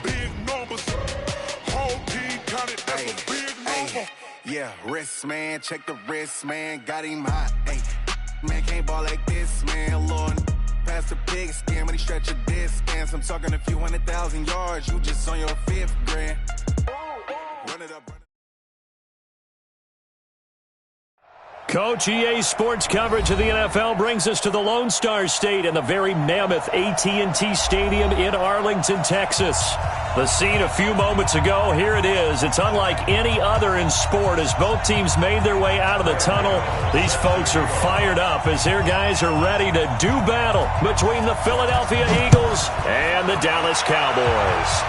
Big numbers. Whole team counted, that's a big number. Yeah, wrist, man. Check the wrist, man. Got him hot. Ay, man, can't ball like this, man. Lord, past the pig skin, but he stretch a distance. I'm talking a few 100,000 yards. You just on your 5th grand. Run it up. Coach, EA Sports coverage of the NFL brings us to the Lone Star State and the very mammoth AT&T Stadium in Arlington, Texas. The scene a few moments ago, here it is. It's unlike any other in sport as both teams made their way out of the tunnel. These folks are fired up as their guys are ready to do battle between the Philadelphia Eagles and the Dallas Cowboys.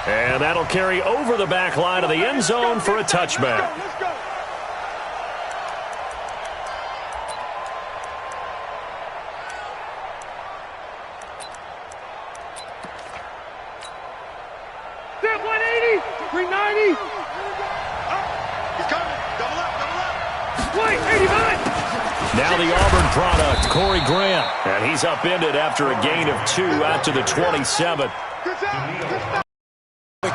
And that'll carry over the back line of the end zone for a touchback. Now the Auburn product, Corey Graham. And he's upended after a gain of 2 out to the 27.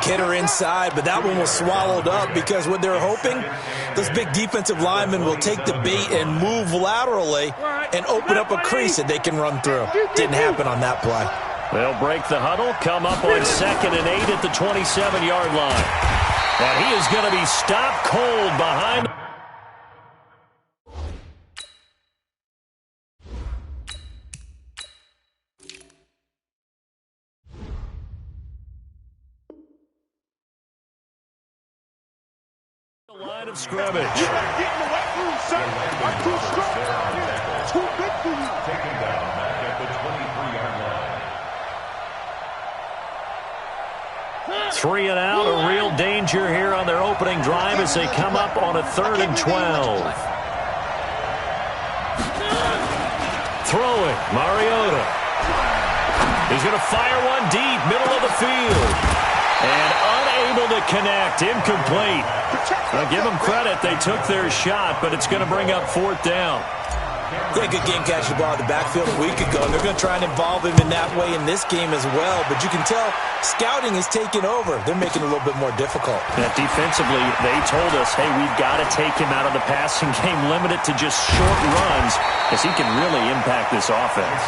Hitter inside, but that one was swallowed up because what they're hoping, those big defensive linemen will take the bait and move laterally and open up a crease that they can run through. Didn't happen on that play. They'll break the huddle, come up on 2nd and 8 at the 27-yard line. And he is going to be stopped cold behind. Line of scrimmage. You better get in the weight room, son. I'm too strong. Too big for you. Taken down back at the 23-yard line. 3 and out, a real danger here on their opening drive as they come up on a 3rd and 12. Throwing, Mariota. He's going to fire one deep, middle of the field. And unable to connect, incomplete. I'll give them credit, they took their shot, but it's going to bring up 4th down. Yeah, good game catching the ball in the backfield a week ago. They're going to try and involve him in that way in this game as well. But you can tell scouting is taking over. They're making it a little bit more difficult. Yeah, defensively, they told us, hey, we've got to take him out of the passing game, limit it to just short runs, because he can really impact this offense.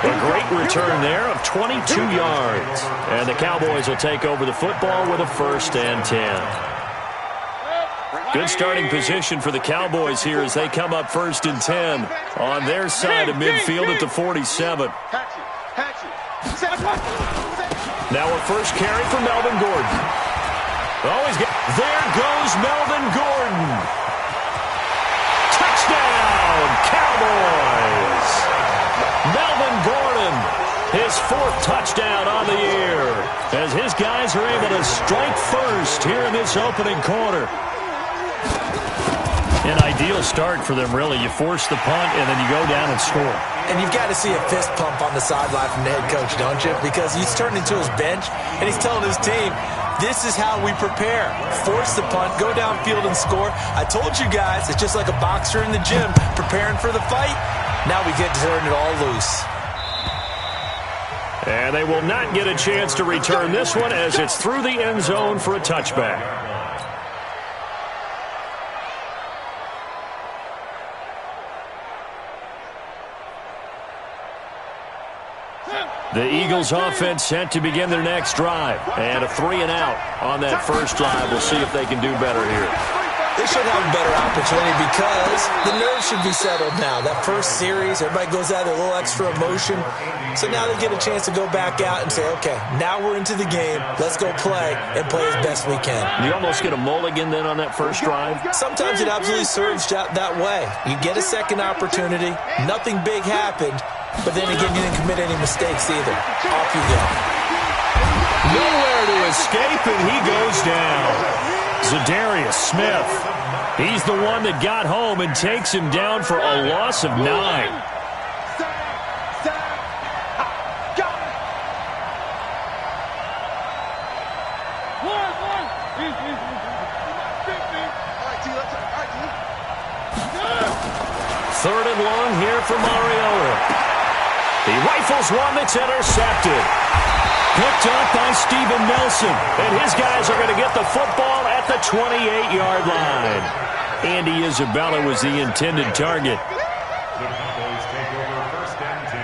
A great return there of 22 yards. And the Cowboys will take over the football with a 1st and 10. Good starting position for the Cowboys here as they come up 1st and 10 on their side of midfield at the 47. Now a first carry for Melvin Gordon. There goes Melvin Gordon. Touchdown, Cowboys. Melvin Gordon, his 4th touchdown on the year as his guys are able to strike first here in this opening quarter. An ideal start for them, really. You force the punt, and then you go down and score. And you've got to see a fist pump on the sideline from the head coach, don't you? Because he's turning to his bench, and he's telling his team, this is how we prepare. Force the punt, go downfield and score. I told you guys, it's just like a boxer in the gym preparing for the fight. Now we get to turn it all loose. And they will not get a chance to return this one as it's through the end zone for a touchback. The Eagles offense set to begin their next drive. And a 3 and out on that first drive. We'll see if they can do better here. They should have a better opportunity because the nerves should be settled now. That first series, everybody goes out with a little extra emotion. So now they get a chance to go back out and say, okay, now we're into the game. Let's go play and play as best we can. You almost get a mulligan then on that first drive? Sometimes it absolutely serves that way. You get a second opportunity. Nothing big happened. But then again, you didn't commit any mistakes either. Off you go. Nowhere to escape, and he goes down. Zadarius Smith. He's the one that got home and takes him down for a loss of 9. Third and long here for Mariota. He rifles one that's intercepted. Picked up by Steven Nelson. And his guys are going to get the football at the 28-yard line. Andy Isabella was the intended target. The Cowboys take over 1st and 10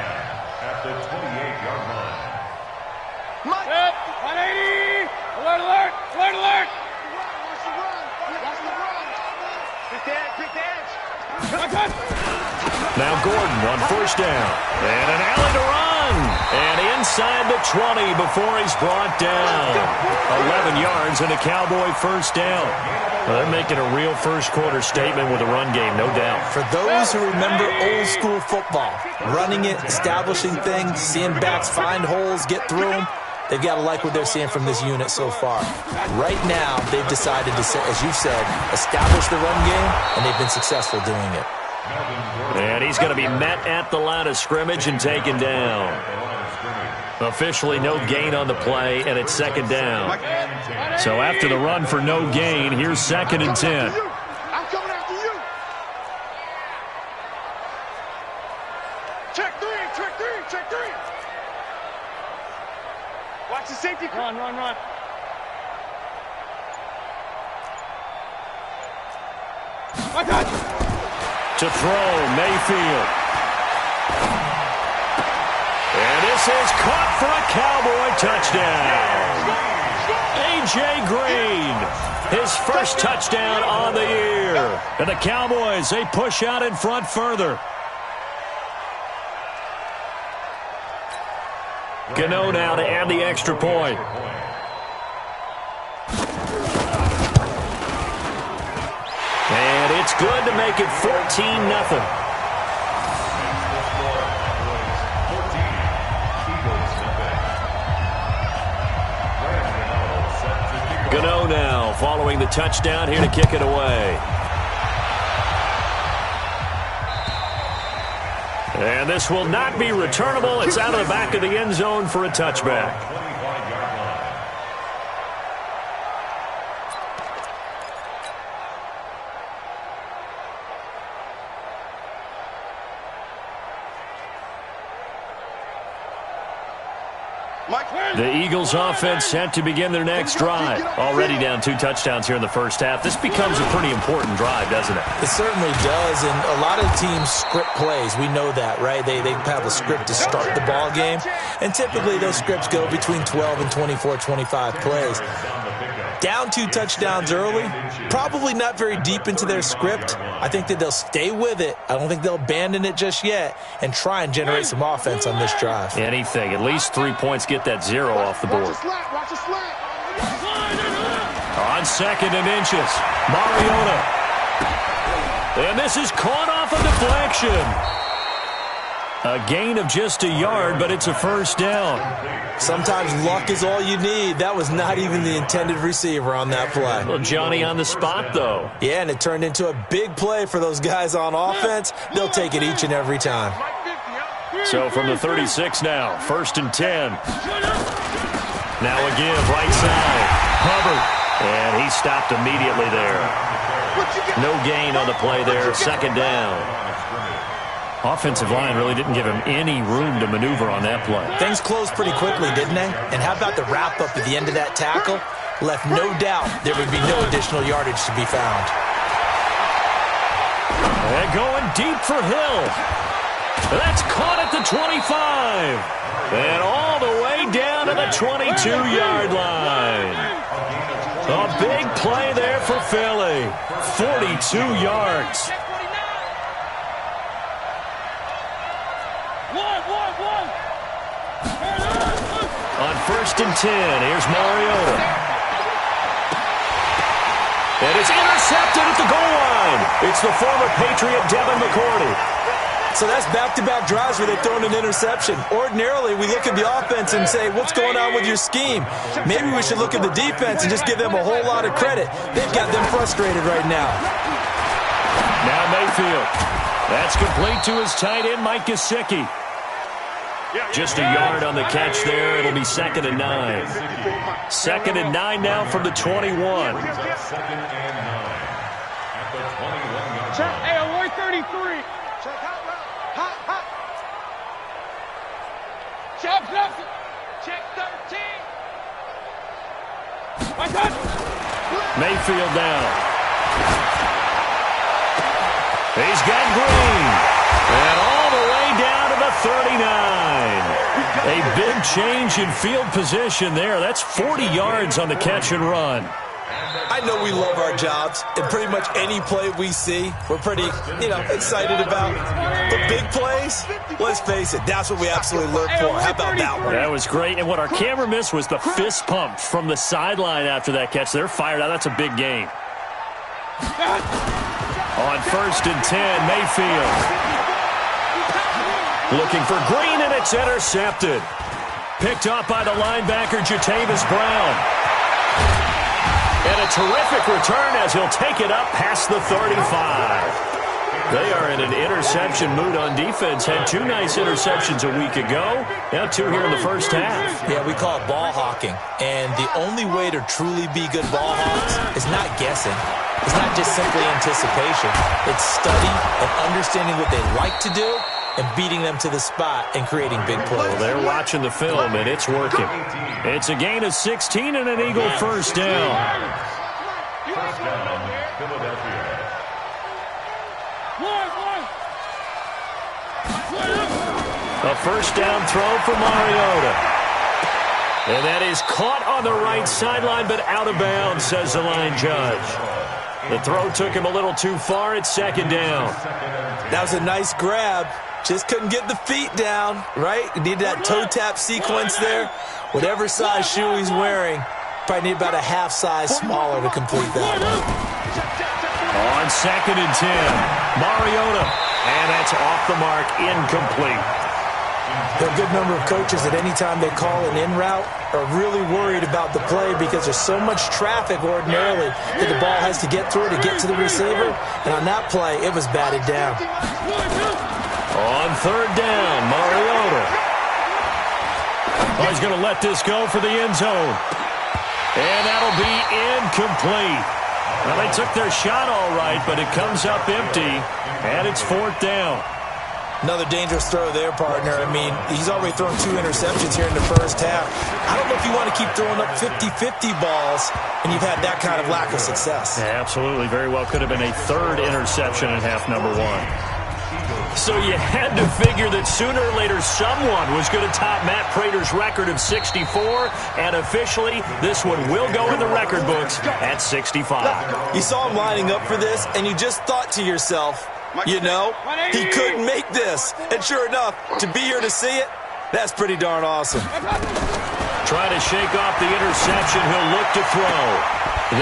at the 28-yard line. 180! Alert, alert! Alert, alert! Watch the run! Watch the run! Quick edge! Quick edge! Now Gordon on 1st down. And an alley to run. And inside the 20 before he's brought down. 11 yards and a Cowboy 1st down. Well, they're making a real first-quarter statement with a run game, no doubt. For those who remember old-school football, running it, establishing things, seeing backs find holes, get through them, they've got to like what they're seeing from this unit so far. Right now, they've decided to, as you've said, establish the run game, and they've been successful doing it. And he's going to be met at the line of scrimmage and taken down. Officially no gain on the play, and it's 2nd down. So after the run for no gain, here's 2nd and 10. I'm coming after you. Check three, check three, check three. Watch the safety. Run, run, run. I got you. To throw, Mayfield. And this is caught for a Cowboy touchdown. A.J. Green, his first touchdown on the year. And the Cowboys, they push out in front further. Gano now to add the extra point. And it's good to make it 14-0. Gano now following the touchdown here to kick it away. And this will not be returnable. It's out of the back of the end zone for a touchback. The Eagles offense set to begin their next drive. Already down 2 touchdowns here in the first half. This becomes a pretty important drive, doesn't it? It certainly does, and a lot of teams script plays. We know that, right? They have a script to start the ball game, and typically those scripts go between 12 and 24, 25 plays. Down 2 touchdowns early, probably not very deep into their script. I think that they'll stay with it. I don't think they'll abandon it just yet and try and generate some offense on this drive. Anything. At least 3 points get that 0 off the board. On 2nd and inches, Mariota. And this is caught off a deflection. A gain of just a yard, but it's a 1st down. Sometimes luck is all you need. That was not even the intended receiver on that play. Well, Johnny on the spot, though. Yeah, and it turned into a big play for those guys on offense. They'll take it each and every time. So from the 36 now, 1st and 10. Now a give, right side. Hubbard. And he stopped immediately there. No gain on the play there, 2nd down. Offensive line really didn't give him any room to maneuver on that play. Things closed pretty quickly, didn't they? And how about the wrap-up at the end of that tackle? Left no doubt there would be no additional yardage to be found. And going deep for Hill. That's caught at the 25. And all the way down to the 22-yard line. A big play there for Philly. 42 yards. On 1st and 10, here's Mariota. And it's intercepted at the goal line. It's the former Patriot Devin McCourty. So that's back-to-back drives where they've thrown an interception. Ordinarily, we look at the offense and say, what's going on with your scheme? Maybe we should look at the defense and just give them a whole lot of credit. They've got them frustrated right now. Now Mayfield. That's complete to his tight end, Mike Gesicki. Just a yard on the catch there. It'll be 2nd and 9. 2nd and 9 now from the 21. 2nd and 9 at the 21-yard line. Hey, avoid 33. Check 13. Mayfield down. He's got Green. And all the way down to the 39. A big change in field position there. That's 40 yards on the catch and run. I know we love our jobs, and pretty much any play we see, we're pretty, excited about. But big plays, let's face it, that's what we absolutely live for. How about that one? That was great, and what our camera missed was the fist pump from the sideline after that catch. They're fired out. That's a big game. On 1st and 10, Mayfield. Looking for Green, and it's intercepted. Picked up by the linebacker, Jatavis Brown. And a terrific return as he'll take it up past the 35. They are in an interception mood on defense. Had 2 nice interceptions a week ago. Now 2 here in the first half. Yeah, we call it ball hawking. And the only way to truly be good ball hawks is not guessing. It's not just simply anticipation. It's study and understanding what they like to do and beating them to the spot and creating big plays. Well, they're watching the film, and it's working. It's a gain of 16 and an Eagle first down. First down, Philadelphia. A first down throw for Mariota. And that is caught on the right sideline, but out of bounds, says the line judge. The throw took him a little too far. It's 2nd down. That was a nice grab. Just couldn't get the feet down, right? You need that toe tap sequence there. Whatever size shoe he's wearing, probably need about a half size smaller to complete that. On 2nd and 10, Mariota. And that's off the mark, incomplete. There are a good number of coaches at any time they call an in route are really worried about the play because there's so much traffic ordinarily that the ball has to get through to get to the receiver. And on that play, it was batted down. On 3rd down, Mariota. Oh, he's going to let this go for the end zone. And that'll be incomplete. Well, they took their shot all right, but it comes up empty, and it's 4th down. Another dangerous throw there, partner. I mean, he's already thrown 2 interceptions here in the first half. I don't know if you want to keep throwing up 50-50 balls and you've had that kind of lack of success. Yeah, absolutely. Very well could have been a 3rd interception in half number 1. So you had to figure that sooner or later someone was going to top Matt Prater's record of 64, and officially this one will go in the record books at 65. You saw him lining up for this, and you just thought to yourself, he couldn't make this. And sure enough, to be here to see it, that's pretty darn awesome. Trying to shake off the interception, he'll look to throw.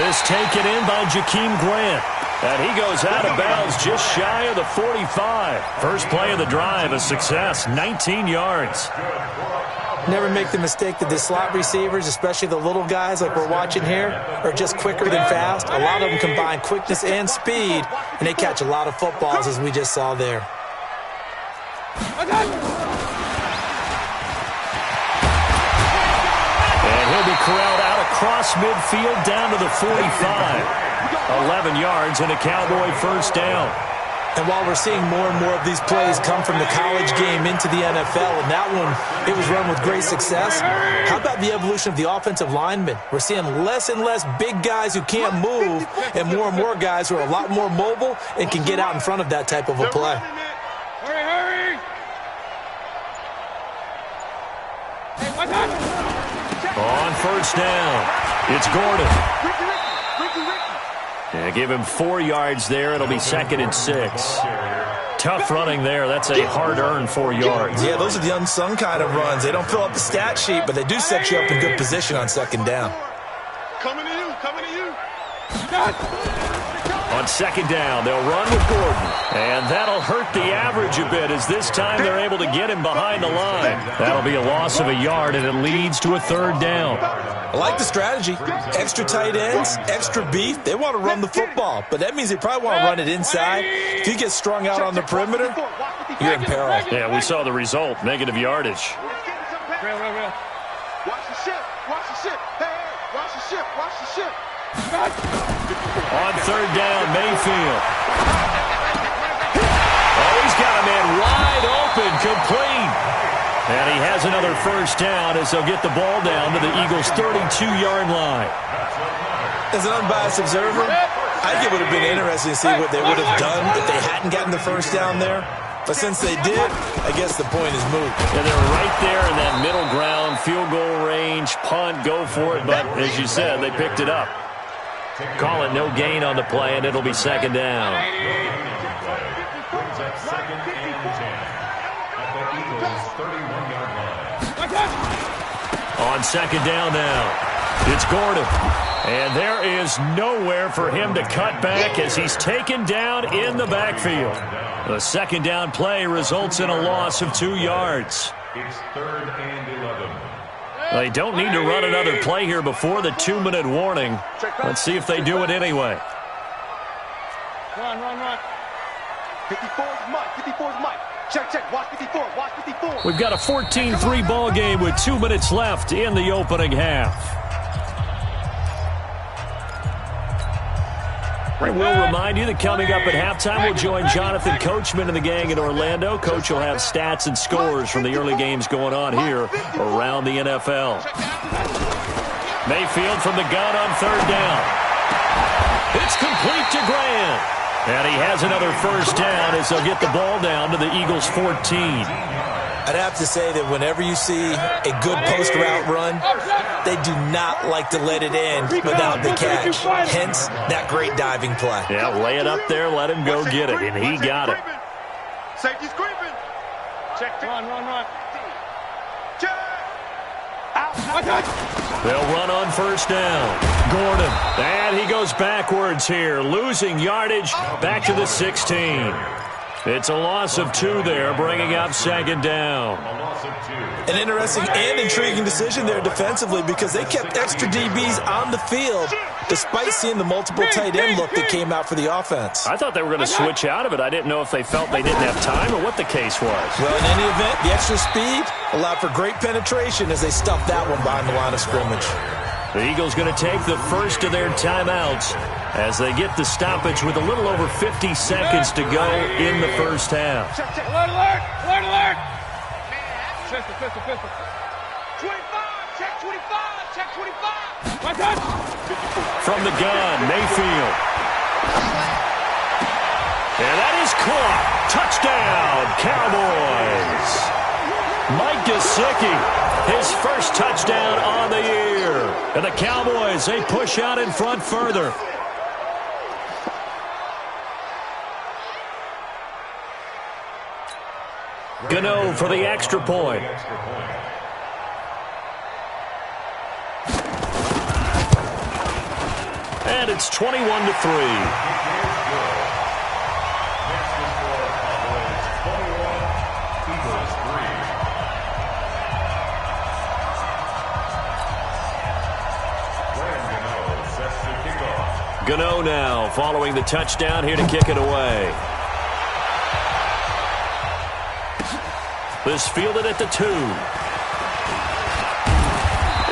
This taken in by Jakeem Grant. And he goes out of bounds just shy of the 45. First play of the drive, a success, 19 yards. Never make the mistake that the slot receivers, especially the little guys like we're watching here, are just quicker than fast. A lot of them combine quickness and speed, and they catch a lot of footballs, as we just saw there. And he'll be corralled out across midfield down to the 45. 11 yards and a Cowboy first down. And while we're seeing more and more of these plays come from the college game into the NFL, and that one, it was run with great success, how about the evolution of the offensive linemen? We're seeing less and less big guys who can't move and more guys who are a lot more mobile and can get out in front of that type of a play. Hurry! On first down, it's Gordon. Yeah, give him 4 yards there. It'll be 2nd and 6. Tough running there. That's a hard-earned 4 yards. Yeah, those are the unsung kind of runs. They don't fill up the stat sheet, but they do set you up in good position on 2nd down. Coming to you. On 2nd down, they'll run with Gordon. And that'll hurt the average a bit as this time they're able to get him behind the line. That'll be a loss of a yard, and it leads to a 3rd down. I like the strategy. Extra tight ends, extra beef. They want to run the football, but that means they probably want to run it inside. If you get strung out on the perimeter, you're in peril. Yeah, we saw the result, negative yardage. Real. Watch the ship. Hey, watch the ship. On 3rd down, Mayfield. Oh, he's got a man wide open, complete. And he has another first down as they'll get the ball down to the Eagles' 32-yard line. As an unbiased observer, I think it would have been interesting to see what they would have done if they hadn't gotten the first down there. But since they did, I guess the point is moot. And they're right there in that middle ground, field goal range, punt, go for it. But as you said, they picked it up. Call it no gain on the play, and it'll be second down. Brings up second and 10 at the Eagles' 31-yard line. On second down now, it's Gordon. And there is nowhere for him to cut back as he's taken down in the backfield. The second down play results in a loss of 2 yards. It's 3rd and 11. They don't need to run another play here before the 2-minute warning. Let's see if they do it anyway. Run. 54's Mike. 54's Mike. Check. Watch 54. Watch 54. We've got a 14-3 ball game with 2 minutes left in the opening half. We'll remind you that coming up at halftime, we'll join Jonathan Coachman and the gang in Orlando. Coach will have stats and scores from the early games going on here around the NFL. Mayfield from the gun on third down. It's complete to Grant. And he has another first down as they'll get the ball down to the Eagles' 14. I'd have to say that whenever you see a good post route run, they do not like to let it end without the catch. Hence, that great diving play. Yeah, lay it up there, let him go get it, and he got it. Safety's creeping. Check. Run. Check. Out. They'll run on first down. Gordon, and he goes backwards here, losing yardage back to the 16. It's a loss of 2 there, bringing up second down. An interesting and intriguing decision there defensively because they kept extra DBs on the field despite seeing the multiple tight end look that came out for the offense. I thought they were going to switch out of it. I didn't know if they felt they didn't have time or what the case was. Well, in any event, the extra speed allowed for great penetration as they stuffed that one behind the line of scrimmage. The Eagles going to take the first of their timeouts as they get the stoppage with a little over 50 seconds to go in the first half. Check. Alert. Pistol. 25. Check 25. From the gun, Mayfield. And that is caught. Touchdown, Cowboys. Mike Gesicki, his first touchdown on the year. And the Cowboys, they push out in front further. Gano for the extra point. And it's 21-3. Gano now following the touchdown here to kick it away. This fielded at the 2.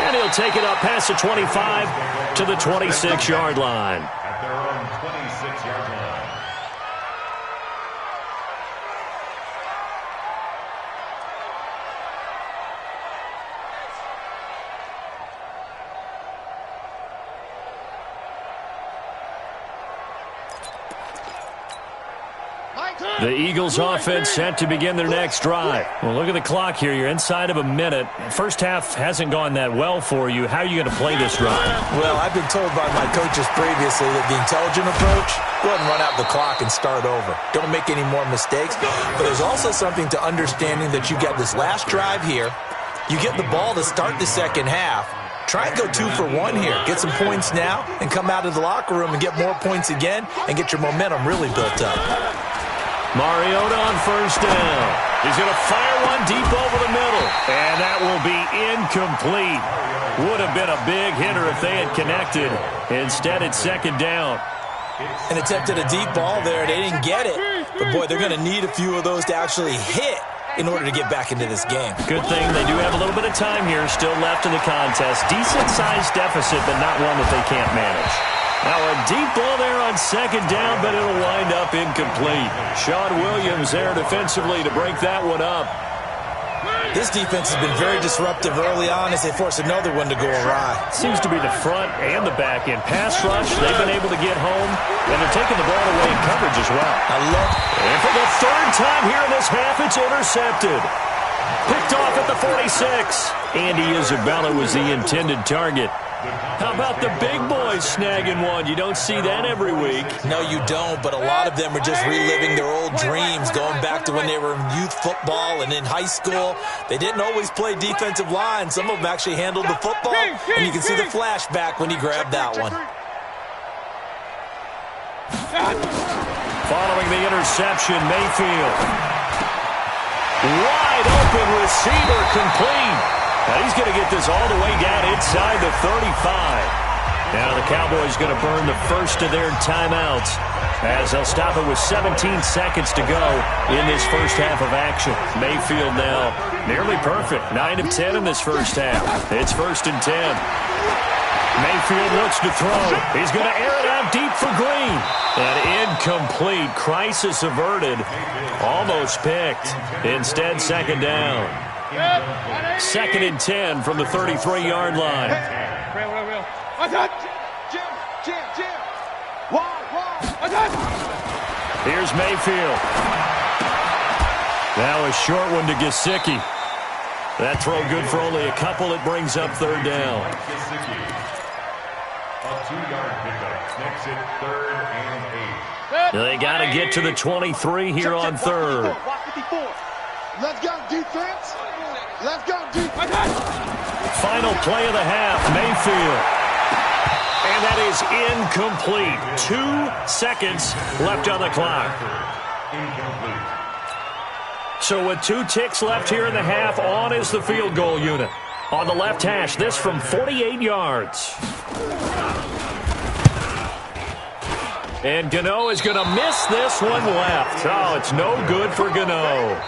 And he'll take it up past the 25 to the 26-yard line. At their own 26-yard line. The Eagles offense set to begin their next drive. Well, look at the clock here. You're inside of a minute. First half hasn't gone that well for you. How are you going to play this drive? Well, I've been told by my coaches previously that the intelligent approach, go ahead and run out the clock and start over. Don't make any more mistakes. But there's also something to understanding that you got this last drive here. You get the ball to start the second half. Try and go 2 for 1 here. Get some points now and come out of the locker room and get more points again and get your momentum really built up. Mariota on first down. He's going to fire one deep over the middle. And that will be incomplete. Would have been a big hitter if they had connected. Instead, it's second down. And attempted a deep ball there. They didn't get it. But, boy, they're going to need a few of those to actually hit in order to get back into this game. Good thing they do have a little bit of time here still left in the contest. Decent-sized deficit, but not one that they can't manage. Now a deep ball there on second down, but it'll wind up incomplete. Sean Williams there defensively to break that one up. This defense has been very disruptive early on as they force another one to go awry. Seems to be the front and the back end. Pass rush, they've been able to get home, and they're taking the ball away in coverage as well. And for the third time here in this half, it's intercepted. Picked off at the 46. Andy Isabella was the intended target. How about the big boys snagging one? You don't see that every week. No, you don't, but a lot of them are just reliving their old dreams, going back to when they were in youth football and in high school. They didn't always play defensive line. Some of them actually handled the football, and you can see the flashback when he grabbed that one. Following the interception, Mayfield. Wide open receiver, complete. Now he's going to get this all the way down inside the 35. Now the Cowboys going to burn the first of their timeouts as they'll stop it with 17 seconds to go in this first half of action. Mayfield now nearly perfect. 9 of 10 in this first half. It's 1st and 10. Mayfield looks to throw. He's going to air it out deep for Green. An incomplete. Crisis averted. Almost picked. Instead, 2nd down. 2nd and 10 from the 33-yard line. Here's Mayfield. Now a short one to Gesicki. That throw good for only a couple. It brings up 3rd down. A 2-yard pickup. Makes it 3rd and 8. They got to get to the 23 here on 3rd. Let's go, defense. Let's go, defense. Final play of the half, Mayfield. And that is incomplete. 2 seconds left on the clock. Incomplete. So with 2 ticks left here in the half, on is the field goal unit. On the left hash, this from 48 yards. And Gano is going to miss this one left. Oh, it's no good for Gano.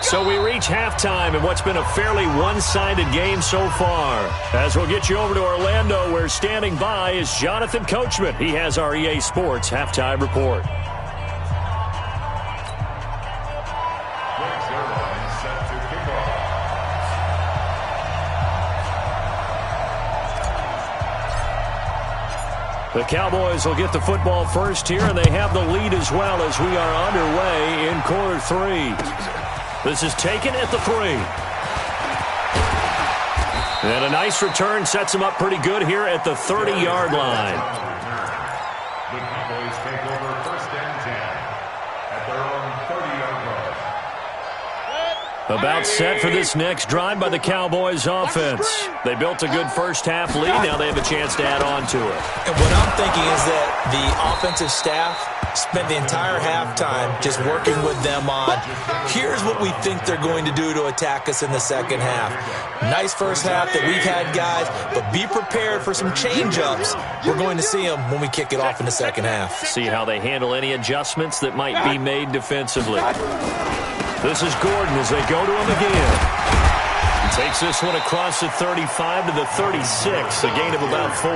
So we reach halftime in what's been a fairly one-sided game so far. As we'll get you over to Orlando, where standing by is Jonathan Coachman. He has our EA Sports halftime report. The Cowboys will get the football first here, and they have the lead as well as we are underway in quarter 3. This is taken at the 3. And a nice return sets them up pretty good here at the 30-yard line. The Cowboys take over 1st and 10 at their own 30-yard line. About set for this next drive by the Cowboys offense. They built a good first half lead. Now they have a chance to add on to it. And what I'm thinking is that the offensive staff spent the entire halftime just working with them on, here's what we think they're going to do to attack us in the second half. Nice first half that we've had, guys, but be prepared for some change-ups. We're going to see them when we kick it off in the second half. See how they handle any adjustments that might be made defensively. This is Gordon as they go to him again. He takes this one across the 35 to the 36, a gain of about 4.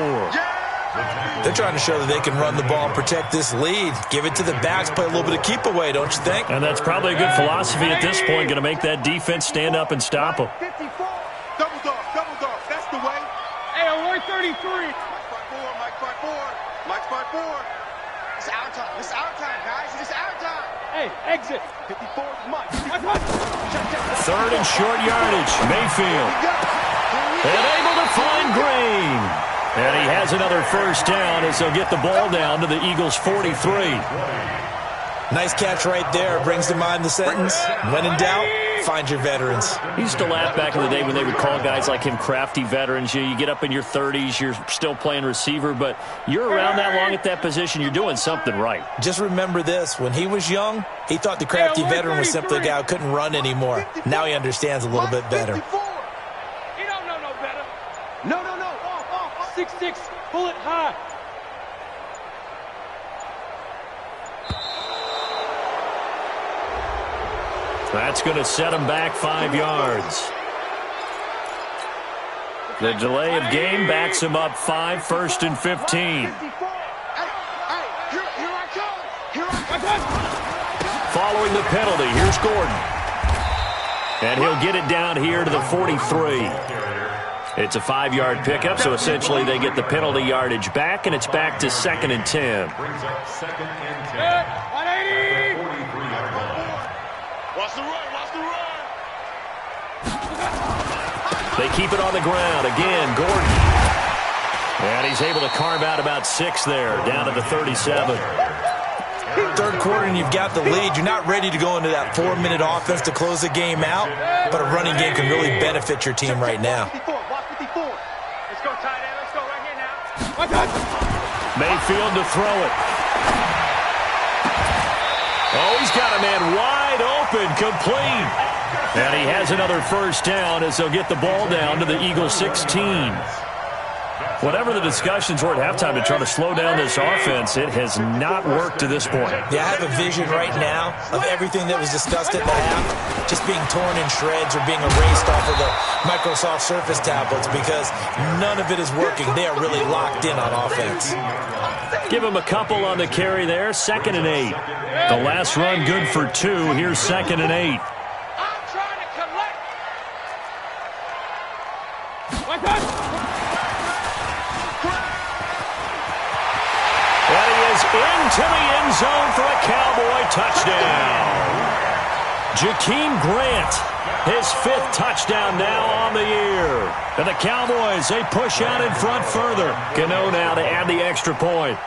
They're trying to show that they can run the ball, protect this lead, give it to the backs, play a little bit of keep away, don't you think? And that's probably a good philosophy at this point, going to make that defense stand up and stop them. 54. Double dog, that's the way. Hey, alert 33. Mike 5-4. It's our time, guys. It's our time. Hey, exit. 54 is Mike. 3rd and short yardage, Mayfield. And able to find Green. And he has another first down as they'll get the ball down to the Eagles' 43. Nice catch right there. Brings to mind the sentence, when in doubt, find your veterans. He used to laugh back in the day when they would call guys like him crafty veterans. You get up in your 30s, you're still playing receiver, but you're around that long at that position, you're doing something right. Just remember this. When he was young, he thought the crafty veteran was simply a guy who couldn't run anymore. Now he understands a little bit better. He don't know no better. No. 6'6", pull it high. That's going to set him back 5 yards. The delay of game backs him up 5, 1st and 15. Here I come. Following the penalty, here's Gordon. And he'll get it down here to the 43. It's a 5-yard pickup, so essentially they get the penalty yardage back, and it's back to 2nd and 10. Brings up 2nd and 10. 180. 43-yard line. Watch the run. Watch the run. They keep it on the ground. Again, Gordon. And he's able to carve out about 6 there, down to the 37. Third quarter and you've got the lead. You're not ready to go into that 4-minute offense to close the game out, but a running game can really benefit your team right now. 54. Watch 54. Let's go, tight end. Let's go right here now. Mayfield to throw it. Oh, he's got a man wide open, complete. And he has another first down as they'll get the ball down to the Eagles 16. Whatever the discussions were at halftime to try to slow down this offense, it has not worked to this point. Yeah, I have a vision right now of everything that was discussed at the half just being torn in shreds or being erased off of the Microsoft Surface tablets because none of it is working. They are really locked in on offense. Give him a couple on the carry there, 2nd and 8. The last run good for 2. Here's 2nd and 8. I'm trying to collect. And he is into the end zone for a Cowboy touchdown. Jakeem Grant, his 5th touchdown now on the year. And the Cowboys, they push out in front further. Gano now to add the extra point.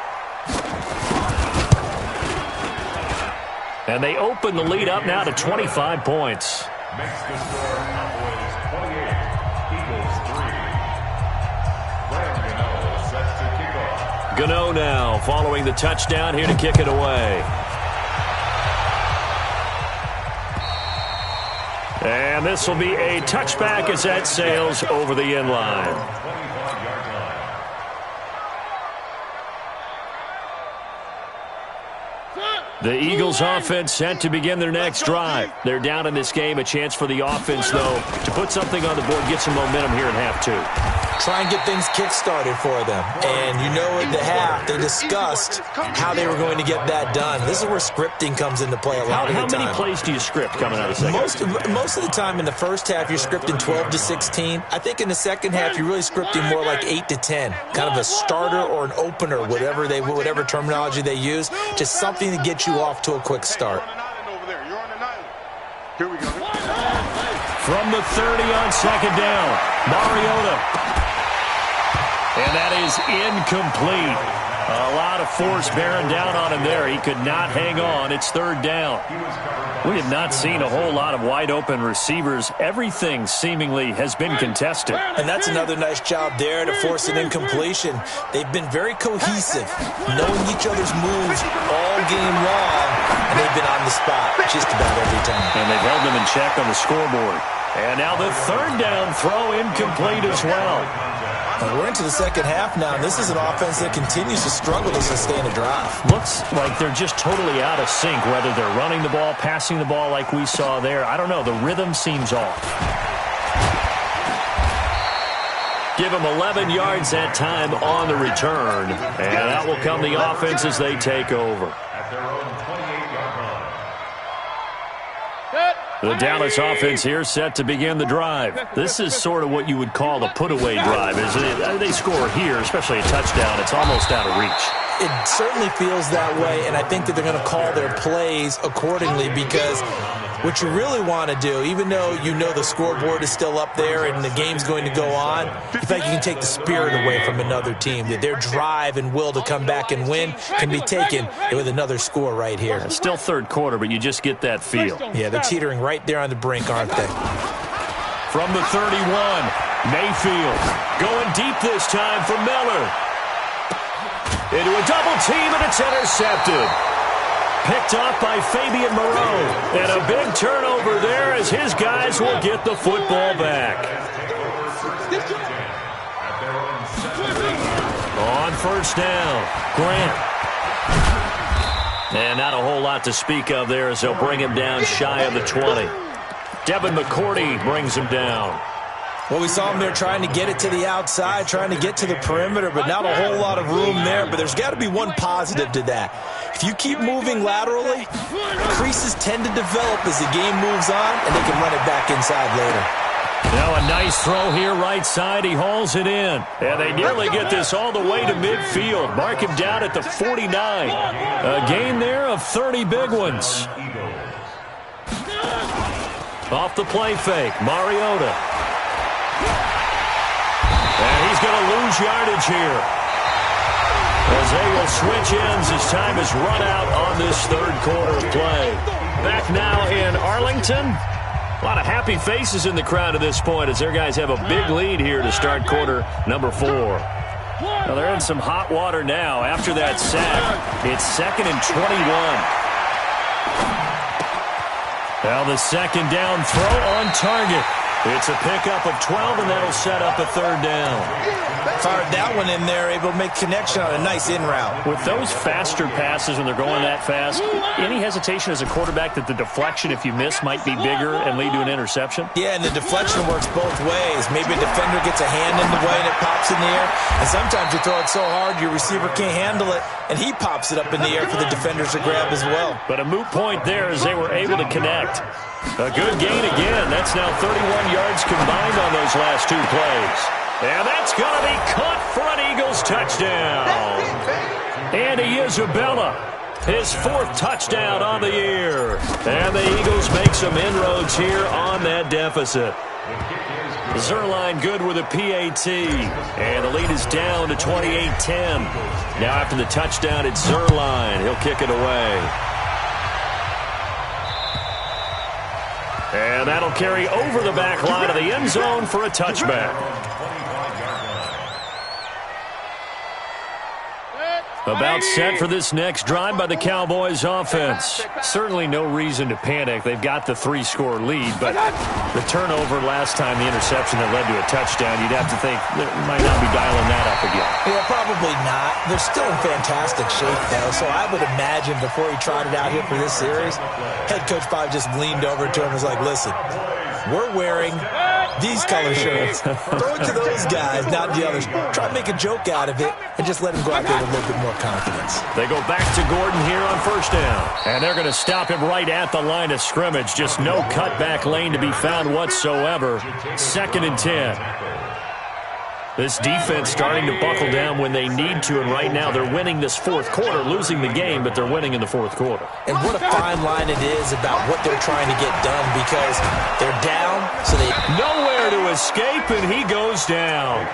And they open the lead up now to 25 points. Makes the score Cowboys 28, Eagles 3. Graham Gano sets to kick off. Gano now following the touchdown here to kick it away. And this will be a touchback as that sails over the end line. 25-yard line. The Eagles offense set to begin their next drive. They're down in this game. A chance for the offense, though, to put something on the board, get some momentum here in half 2. Try and get things kick-started for them. And you know at the half, they discussed how they were going to get that done. This is where scripting comes into play a lot of the time. How many plays do you script coming out of second? Most of the time in the first half, you're scripting 12 to 16. I think in the second half, you're really scripting more like 8 to 10. Kind of a starter or an opener, whatever terminology they use. Just something to get you off to a quick start. Here we go. From the 30 on 2nd down, Mariota. And that is incomplete. A lot of force bearing down on him there. He could not hang on. It's 3rd down. We have not seen a whole lot of wide-open receivers. Everything seemingly has been contested. And that's another nice job there to force an incompletion. They've been very cohesive, knowing each other's moves all game long, and they've been on the spot just about every time. And they've held them in check on the scoreboard. And now the 3rd down throw incomplete as well. And we're into the second half now, and this is an offense that continues to struggle to sustain a drive. Looks like they're just totally out of sync, whether they're running the ball, passing the ball like we saw there. I don't know. The rhythm seems off. Give them 11 yards that time on the return, and that will come the offense as they take over. At their own 28-yard line. The Dallas offense here set to begin the drive. This is sort of what you would call the put-away drive, isn't it? They score here, especially a touchdown. It's almost out of reach. It certainly feels that way, and I think that they're going to call their plays accordingly because what you really want to do, even though you know the scoreboard is still up there and the game's going to go on, you think you can take the spirit away from another team, that their drive and will to come back and win can be taken with another score right here. It's still 3rd quarter, but you just get that feel. Yeah, they're teetering right there on the brink, aren't they? From the 31, Mayfield going deep this time for Miller. Into a double team, and it's intercepted. Picked off by Fabian Moreau. And a big turnover there as his guys will get the football back. On 1st down, Grant. And not a whole lot to speak of there as they'll bring him down shy of the 20. Devin McCourty brings him down. Well, we saw him there trying to get it to the outside, trying to get to the perimeter, but not a whole lot of room there. But there's got to be one positive to that. If you keep moving laterally, creases tend to develop as the game moves on, and they can run it back inside later. Now a nice throw here right side. He hauls it in. And they nearly get this all the way to midfield. Mark him down at the 49. A gain there of 30 big ones. Off the play fake, Mariota. And he's going to lose yardage here, as they will switch ends as time is run out on this third quarter of play. Back now in Arlington. A lot of happy faces in the crowd at this point as their guys have a big lead here to start quarter number 4. Well, they're in some hot water now after that sack. It's 2nd and 21. Now the second down throw on target. It's a pickup of 12, and that'll set up a third down. Fired that one in there, able to make connection on a nice in route. With those faster passes when they're going that fast, any hesitation as a quarterback that the deflection, if you miss, might be bigger and lead to an interception? Yeah, and the deflection works both ways. Maybe a defender gets a hand in the way and it pops in the air. And sometimes you throw it so hard your receiver can't handle it, and he pops it up in the air for the defenders to grab as well. But a moot point there as they were able to connect. A good gain again. That's now 31 yards combined on those last 2 plays. And that's going to be caught for an Eagles touchdown. Andy Isabella, his 4th touchdown on the year. And the Eagles make some inroads here on that deficit. Zerline good with a PAT. And the lead is down to 28-10. Now after the touchdown, it's Zerline. He'll kick it away. And that'll carry over the back line of the end zone for a touchback. About set for this next drive by the Cowboys offense. Certainly no reason to panic. They've got the 3-score lead, but the turnover last time, the interception that led to a touchdown, you'd have to think they might not be dialing that up again. Yeah, probably not. They're still in fantastic shape, though, so I would imagine before he trotted out here for this series, head coach probably just leaned over to him and was like, listen, we're wearing these color shirts. Throw it to those guys, not the others. Try to make a joke out of it and just let him go out there with a little bit more confidence. They go back to Gordon here on first down. And they're going to stop him right at the line of scrimmage. Just no cutback lane to be found whatsoever. 2nd and 10. This defense starting to buckle down when they need to, and right now they're winning this 4th quarter, losing the game, but they're winning in the 4th quarter. And what a fine line it is about what they're trying to get done, because they're down, so they... Nowhere to escape, and he goes down.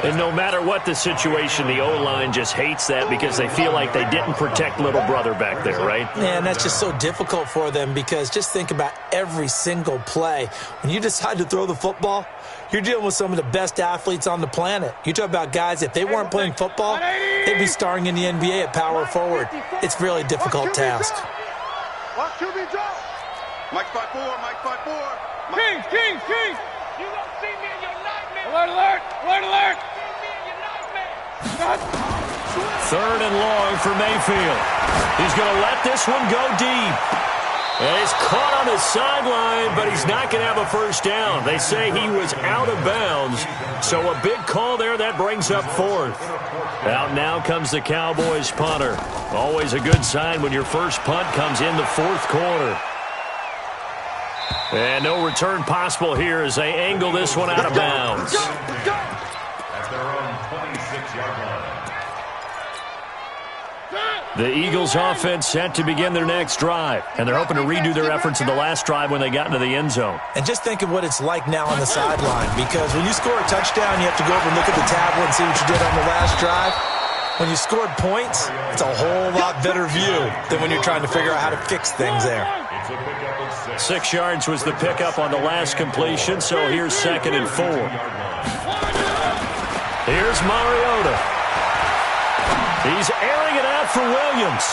And no matter what the situation, the O-line just hates that because they feel like they didn't protect little brother back there, right? Yeah, and that's just so difficult for them because just think about every single play. When you decide to throw the football, you're dealing with some of the best athletes on the planet. You talk about guys, if they weren't playing football, they'd be starring in the NBA at power forward. It's a really difficult task. Watch QB drop. Mike 5-4, Mike 5-4. Kings. You won't see me in your nightmare. Alert. See me in your nightmare. 3rd and long for Mayfield. He's going to let this one go deep. And he's caught on the sideline, but he's not going to have a first down. They say he was out of bounds, so a big call there. That brings up 4th. Out now comes the Cowboys punter. Always a good sign when your first punt comes in the 4th quarter. And no return possible here as they angle this one out of bounds. At their own 26-yard line. The Eagles offense set to begin their next drive, and they're hoping to redo their efforts in the last drive when they got into the end zone. And just think of what it's like now on the sideline, because when you score a touchdown, you have to go over and look at the tablet and see what you did on the last drive. When you scored points, it's a whole lot better view than when you're trying to figure out how to fix things there. 6 yards was the pickup on the last completion, so here's 2nd and 4. Here's Mariota. He's airing it out for Williams.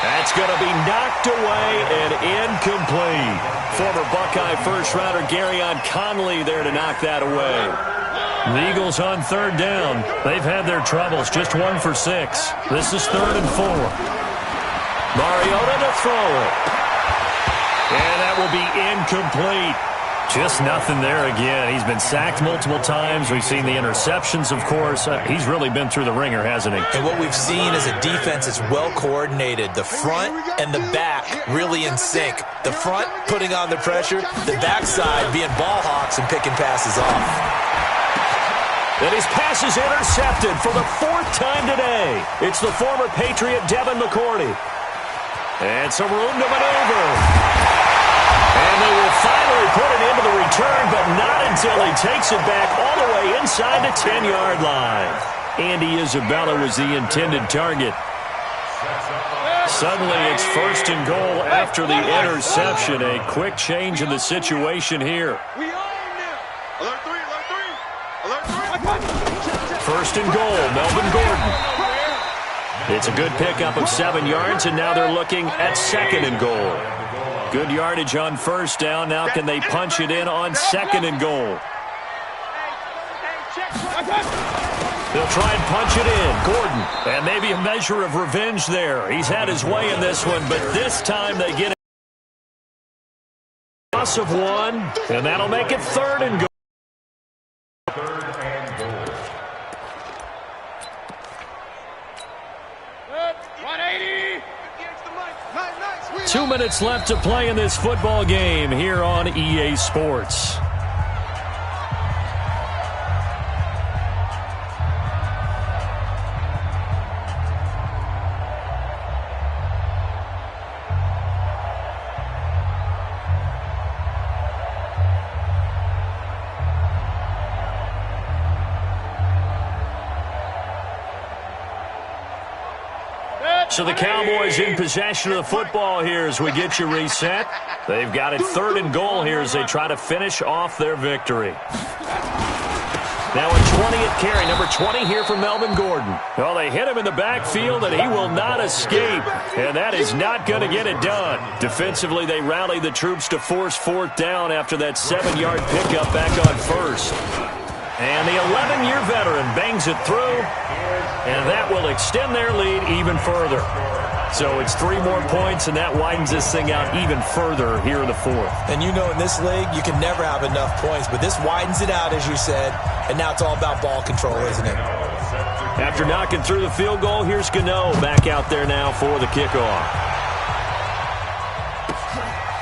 That's going to be knocked away and incomplete. Former Buckeye first-rounder Garyon Conley there to knock that away. The Eagles on 3rd down. They've had their troubles, just 1 for 6. This is 3rd and 4. Mariota to throw it. And that will be incomplete. Just nothing there again. He's been sacked multiple times. We've seen the interceptions, of course. He's really been through the ringer, hasn't he? And what we've seen is a defense that's well coordinated. The front and the back really in sync. The front putting on the pressure, the backside being ball hawks and picking passes off. And his pass is intercepted for the 4th time today. It's the former Patriot Devin McCourty. And some room to maneuver. And they will finally put it into the return, but not until he takes it back all the way inside the 10-yard line. Andy Isabella was the intended target. Suddenly it's 1st and goal after the interception. A quick change in the situation here. Alert 3, alert 3. 1st and goal, Melvin Gordon. It's a good pickup of 7 yards, and now they're looking at 2nd and goal. Good yardage on 1st down. Now can they punch it in on 2nd and goal? They'll try and punch it in. Gordon. And maybe a measure of revenge there. He's had his way in this one, but this time they get a loss of 1, and that'll make it 3rd and goal. 2 minutes left to play in this football game here on EA Sports. So the Cowboys in possession of the football here as we get you reset. They've got it 3rd and goal here as they try to finish off their victory. Now a 20th carry, number 20 here for Melvin Gordon. Well, they hit him in the backfield, and he will not escape, and that is not going to get it done. Defensively, they rally the troops to force 4th down after that 7-yard pickup back on 1st. And the 11-year veteran bangs it through, and that will extend their lead even further. So it's 3 more points, and that widens this thing out even further here in the 4th. And you know in this league, you can never have enough points, but this widens it out, as you said, and now it's all about ball control, isn't it? After knocking through the field goal, here's Gano back out there now for the kickoff.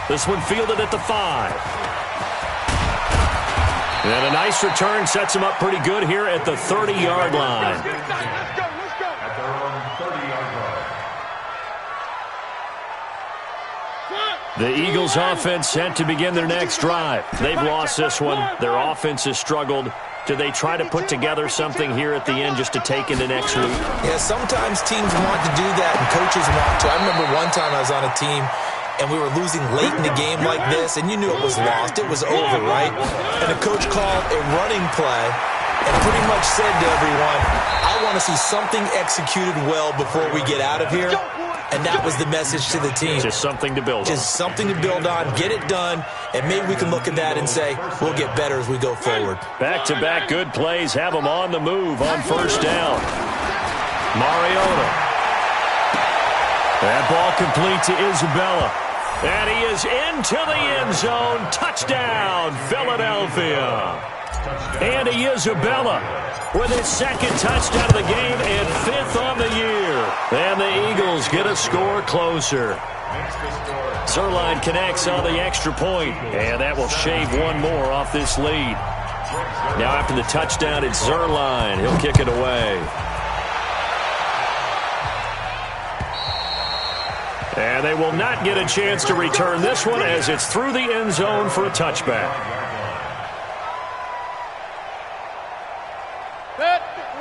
This one fielded at the 5. And a nice return sets him up pretty good here at the 30-yard line. At their own 30-yard line. The Eagles offense set to begin their next drive. They've lost this one. Their offense has struggled. Do they try to put together something here at the end just to take into next week? Yeah, sometimes teams want to do that and coaches want to. I remember one time I was on a team and we were losing late in the game like this, and you knew it was lost. It was over, right? And the coach called a running play and pretty much said to everyone, I want to see something executed well before we get out of here. And that was the message to the team. Just something to build on. Just something to build on, get it done, and maybe we can look at that and say, we'll get better as we go forward. Back-to-back good plays have them on the move on 1st down. Mariota. That ball complete to Isabella. And he is into the end zone. Touchdown, Philadelphia. Andy Isabella with his 2nd touchdown of the game and 5th on the year. And the Eagles get a score closer. Zerline connects on the extra point, and that will shave 1 more off this lead. Now after the touchdown, it's Zerline. He'll kick it away. And they will not get a chance to return this one as it's through the end zone for a touchback.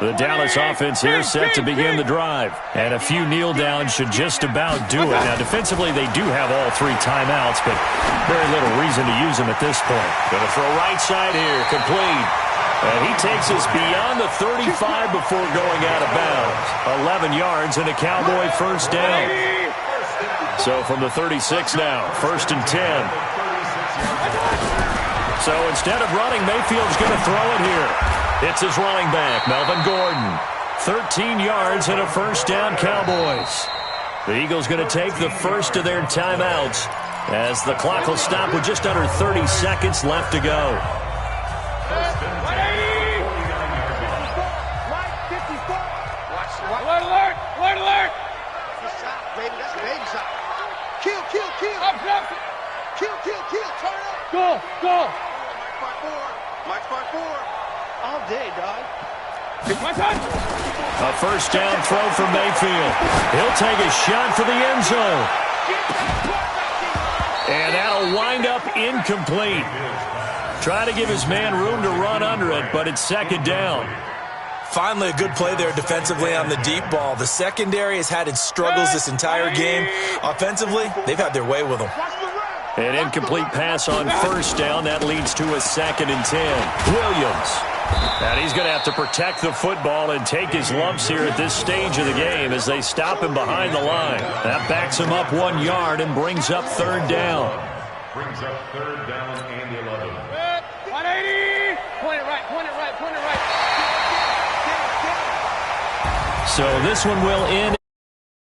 The Dallas offense here set to begin the drive. And a few kneel downs should just about do it. Now, defensively, they do have all 3 timeouts, but very little reason to use them at this point. Going to throw right side here, complete. And he takes us beyond the 35 before going out of bounds. 11 yards and a Cowboy 1st down. So from the 36 now, 1st and 10. So instead of running, Mayfield's going to throw it here. It's his running back, Melvin Gordon. 13 yards and a 1st down, Cowboys. The Eagles going to take the first of their timeouts as the clock will stop with just under 30 seconds left to go. Alert! Alert! Alert! Good shot, baby. That's a baby shot. Kill, kill, kill. Up, up. Kill, kill, kill. Turn up. Go, go. Mike 5-4. Mike 5-4. All day, dog. My touch. A first down throw for Mayfield. He'll take a shot for the end zone. And that'll wind up incomplete. Try to give his man room to run under it, but it's second down. Finally, a good play there defensively on the deep ball. The secondary has had its struggles this entire game. Offensively, they've had their way with them. An incomplete pass on first down. That leads to a 2nd and 10. Williams. And he's going to have to protect the football and take his lumps here at this stage of the game as they stop him behind the line. That backs him up 1 yard and brings up third down. Brings up third down and 11. 180. Point it right, point it right, point it right. So this one will end